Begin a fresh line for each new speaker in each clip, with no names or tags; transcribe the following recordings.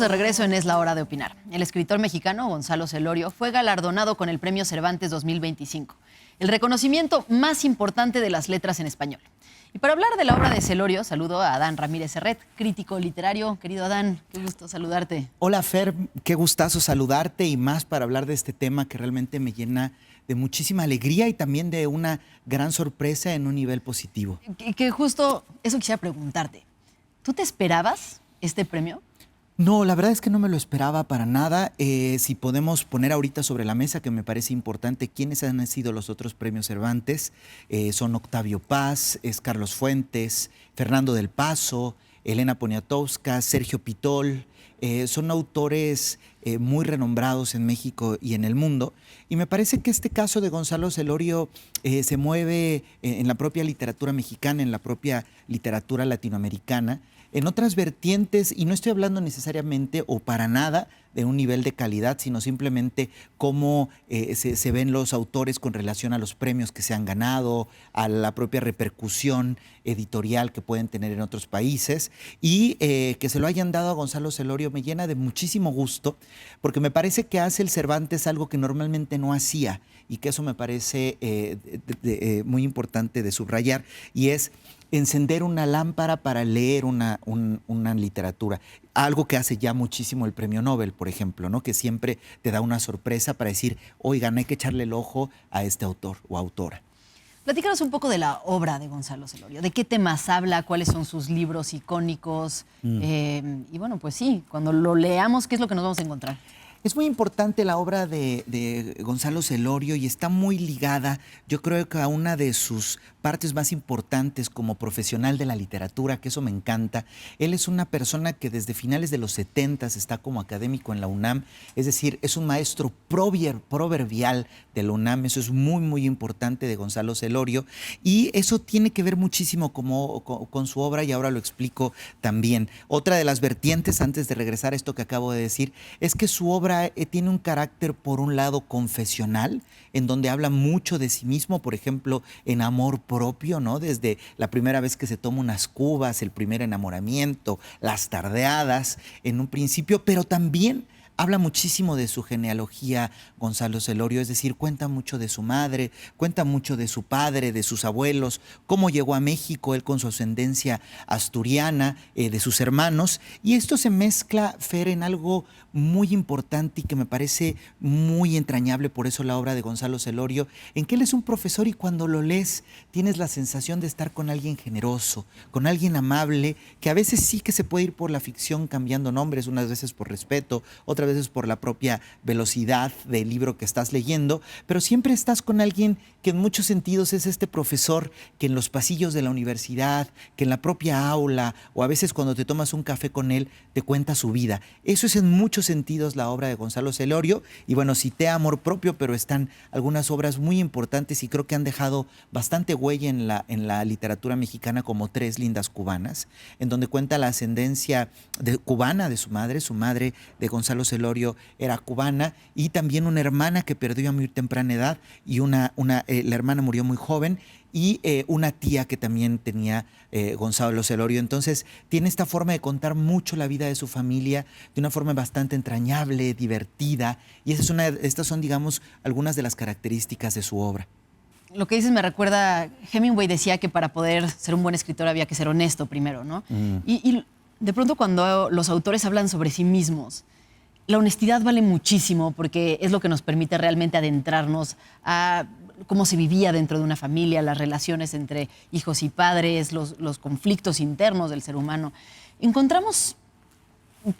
Estamos de regreso en Es la Hora de Opinar. El escritor mexicano Gonzalo Celorio fue galardonado con el Premio Cervantes 2025, el reconocimiento más importante de las letras en español. Y para hablar de la obra de Celorio, saludo a Adán Ramírez Serret, crítico literario. Querido Adán, qué gusto saludarte.
Hola Fer, qué gustazo saludarte y más para hablar de este tema que realmente me llena de muchísima alegría y también de una gran sorpresa en un nivel positivo.
Que justo eso quisiera preguntarte. ¿Tú te esperabas este premio?
No, la verdad es que no me lo esperaba para nada. Si podemos poner ahorita sobre la mesa, que me parece importante, quiénes han sido los otros premios Cervantes, son Octavio Paz, es Carlos Fuentes, Fernando del Paso, Elena Poniatowska, Sergio Pitol. Son autores muy renombrados en México y en el mundo. Y me parece que este caso de Gonzalo Celorio se mueve en la propia literatura mexicana, en la propia literatura latinoamericana, en otras vertientes, y no estoy hablando necesariamente o para nada de un nivel de calidad, sino simplemente cómo se ven los autores con relación a los premios que se han ganado, a la propia repercusión editorial que pueden tener en otros países, y que se lo hayan dado a Gonzalo Celorio me llena de muchísimo gusto, porque me parece que hace el Cervantes algo que normalmente no hacía, y que eso me parece muy importante de subrayar, y es encender una lámpara para leer una literatura. Algo que hace ya muchísimo el Premio Nobel, por ejemplo, ¿no? Que siempre te da una sorpresa para decir, oigan, hay que echarle el ojo a este autor o autora.
Platícanos un poco de la obra de Gonzalo Celorio. ¿De qué temas habla? ¿Cuáles son sus libros icónicos? Y bueno, pues sí, cuando lo leamos, ¿qué es lo que nos vamos a encontrar?
Es muy importante la obra de Gonzalo Celorio y está muy ligada, yo creo que a una de sus partes más importantes como profesional de la literatura, que eso me encanta. Él es una persona que desde finales de los 70 está como académico en la UNAM, es decir, es un maestro proverbial de la UNAM, eso es muy, muy importante de Gonzalo Celorio y eso tiene que ver muchísimo con su obra y ahora lo explico también. Otra de las vertientes, antes de regresar a esto que acabo de decir, es que su obra tiene un carácter, por un lado, confesional, en donde habla mucho de sí mismo, por ejemplo, en amor propio, ¿no? Desde la primera vez que se toma unas cubas, el primer enamoramiento, las tardeadas, en un principio, pero también habla muchísimo de su genealogía Gonzalo Celorio, es decir, cuenta mucho de su madre, cuenta mucho de su padre, de sus abuelos, cómo llegó a México, él con su ascendencia asturiana, de sus hermanos, y esto se mezcla, Fer, en algo muy importante y que me parece muy entrañable, por eso la obra de Gonzalo Celorio, en que él es un profesor y cuando lo lees tienes la sensación de estar con alguien generoso, con alguien amable, que a veces sí que se puede ir por la ficción cambiando nombres, unas veces por respeto, otras veces por la propia velocidad del libro que estás leyendo, pero siempre estás con alguien que en muchos sentidos es este profesor que en los pasillos de la universidad, que en la propia aula o a veces cuando te tomas un café con él te cuenta su vida. Eso es en muchos sentidos la obra de Gonzalo Celorio y bueno, cité Amor Propio, pero están algunas obras muy importantes y creo que han dejado bastante huella en la literatura mexicana como Tres lindas cubanas, en donde cuenta la ascendencia cubana de su madre de Gonzalo Celorio era cubana y también una hermana que perdió a muy temprana edad y la hermana murió muy joven y una tía que también tenía Gonzalo Celorio. Entonces tiene esta forma de contar mucho la vida de su familia de una forma bastante entrañable, divertida y estas son, digamos, algunas de las características de su obra.
Lo que dices me recuerda, Hemingway decía que para poder ser un buen escritor había que ser honesto primero, ¿no? Y de pronto cuando los autores hablan sobre sí mismos, la honestidad vale muchísimo porque es lo que nos permite realmente adentrarnos a cómo se vivía dentro de una familia, las relaciones entre hijos y padres, los conflictos internos del ser humano. ¿Encontramos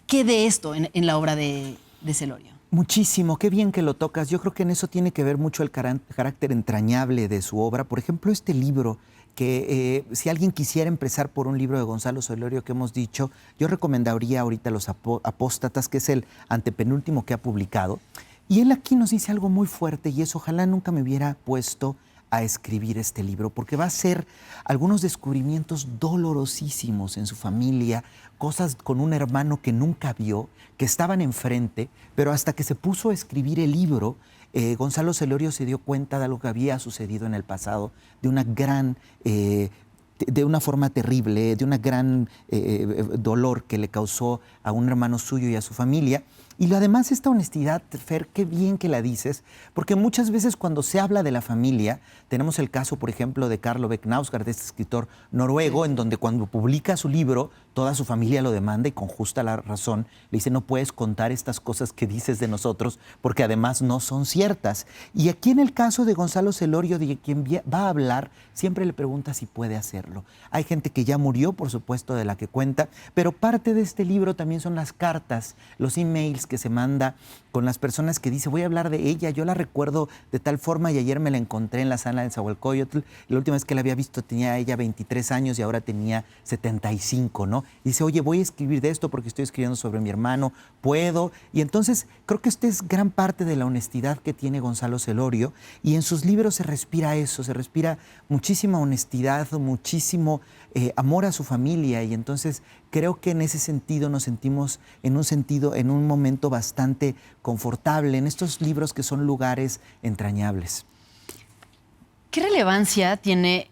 qué de esto en la obra de Celorio?
Muchísimo, qué bien que lo tocas. Yo creo que en eso tiene que ver mucho el carácter entrañable de su obra. Por ejemplo, este libro, que si alguien quisiera empezar por un libro de Gonzalo Celorio que hemos dicho, yo recomendaría ahorita Los Apóstatas, que es el antepenúltimo que ha publicado. Y él aquí nos dice algo muy fuerte y es, ojalá nunca me hubiera puesto a escribir este libro, porque va a ser algunos descubrimientos dolorosísimos en su familia, cosas con un hermano que nunca vio, que estaban enfrente, pero hasta que se puso a escribir el libro, Gonzalo Celorio se dio cuenta de algo que había sucedido en el pasado, de una gran de una forma terrible, de una gran dolor que le causó a un hermano suyo y a su familia. Y además esta honestidad, Fer, qué bien que la dices, porque muchas veces cuando se habla de la familia, tenemos el caso, por ejemplo, de Carl Ove Knausgaard, de este escritor noruego, en donde cuando publica su libro, toda su familia lo demanda y con justa la razón le dice, no puedes contar estas cosas que dices de nosotros porque además no son ciertas. Y aquí en el caso de Gonzalo Celorio, de quien va a hablar, siempre le pregunta si puede hacerlo. Hay gente que ya murió, por supuesto, de la que cuenta, pero parte de este libro también son las cartas, los emails que se manda con las personas que dice, voy a hablar de ella, yo la recuerdo de tal forma y ayer me la encontré en la sala de Zahualcóyotl. La última vez que la había visto tenía ella 23 años y ahora tenía 75, ¿no? Y dice, oye, voy a escribir de esto porque estoy escribiendo sobre mi hermano, ¿puedo? Y entonces creo que esta es gran parte de la honestidad que tiene Gonzalo Celorio y en sus libros se respira eso, se respira muchísima honestidad, muchísimo amor a su familia y entonces creo que en ese sentido nos sentimos en un momento bastante confortable en estos libros que son lugares entrañables.
¿Qué relevancia tiene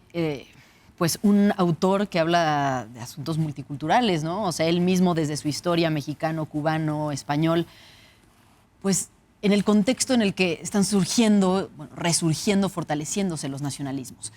pues un autor que habla de asuntos multiculturales, ¿no? O sea, él mismo desde su historia mexicano, cubano, español, pues en el contexto en el que están surgiendo, bueno, resurgiendo, fortaleciéndose los nacionalismos?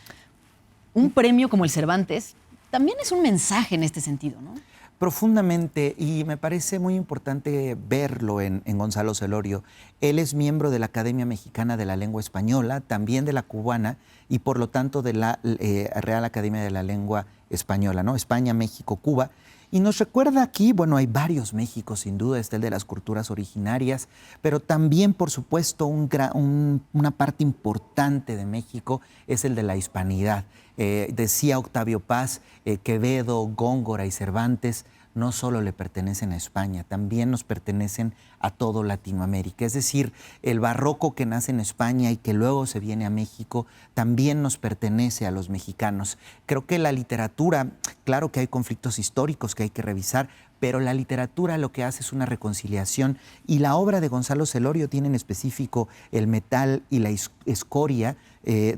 Un premio como el Cervantes también es un mensaje en este sentido, ¿no?
Profundamente, y me parece muy importante verlo en Gonzalo Celorio. Él es miembro de la Academia Mexicana de la Lengua Española, también de la cubana y por lo tanto de la Real Academia de la Lengua Española, ¿no? España, México, Cuba. Y nos recuerda aquí, bueno, hay varios Méxicos, sin duda, está el de las culturas originarias, pero también, por supuesto, una parte importante de México es el de la hispanidad. Decía Octavio Paz, Quevedo, Góngora y Cervantes no solo le pertenecen a España, también nos pertenecen a todo Latinoamérica. Es decir, el barroco que nace en España y que luego se viene a México, también nos pertenece a los mexicanos. Creo que la literatura, claro que hay conflictos históricos que hay que revisar, pero la literatura lo que hace es una reconciliación y la obra de Gonzalo Celorio tiene en específico El metal y la escoria,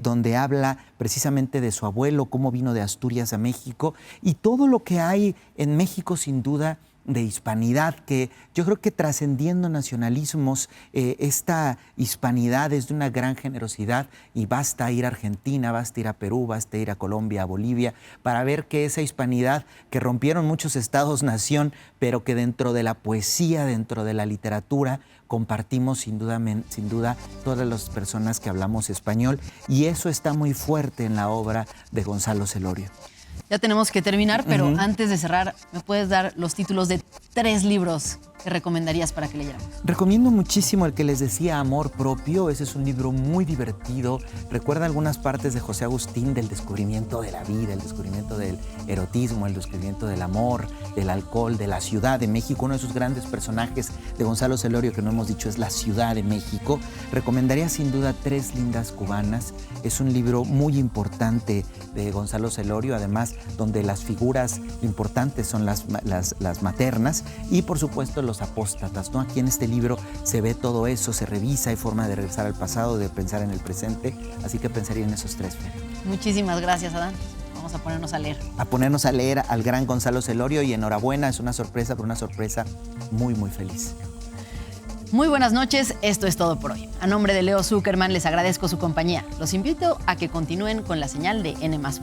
donde habla precisamente de su abuelo, cómo vino de Asturias a México y todo lo que hay en México sin duda de hispanidad, que yo creo que trascendiendo nacionalismos, esta hispanidad es de una gran generosidad y basta ir a Argentina, basta ir a Perú, basta ir a Colombia, a Bolivia, para ver que esa hispanidad que rompieron muchos estados-nación, pero que dentro de la poesía, dentro de la literatura, compartimos sin duda todas las personas que hablamos español y eso está muy fuerte en la obra de Gonzalo Celorio.
Ya tenemos que terminar, pero antes de cerrar, ¿me puedes dar los títulos de 3 libros que recomendarías para que leyéramos?
Recomiendo muchísimo el que les decía, Amor Propio. Ese es un libro muy divertido. Recuerda algunas partes de José Agustín del descubrimiento de la vida, el descubrimiento del erotismo, el descubrimiento del amor, del alcohol, de la Ciudad de México. Uno de sus grandes personajes de Gonzalo Celorio, que no hemos dicho, es la Ciudad de México. Recomendaría sin duda 3 lindas cubanas. Es un libro muy importante de Gonzalo Celorio, además donde las figuras importantes son las maternas y por supuesto los apóstatas, ¿no? Aquí en este libro se ve todo eso, se revisa, hay forma de regresar al pasado, de pensar en el presente, así que pensaría en esos 3.
Muchísimas gracias, Adán. Vamos a ponernos a leer.
A ponernos a leer al gran Gonzalo Celorio y enhorabuena, es una sorpresa, pero una sorpresa muy, muy feliz.
Muy buenas noches, esto es todo por hoy. A nombre de Leo Zuckerman les agradezco su compañía. Los invito a que continúen con la señal de N+4.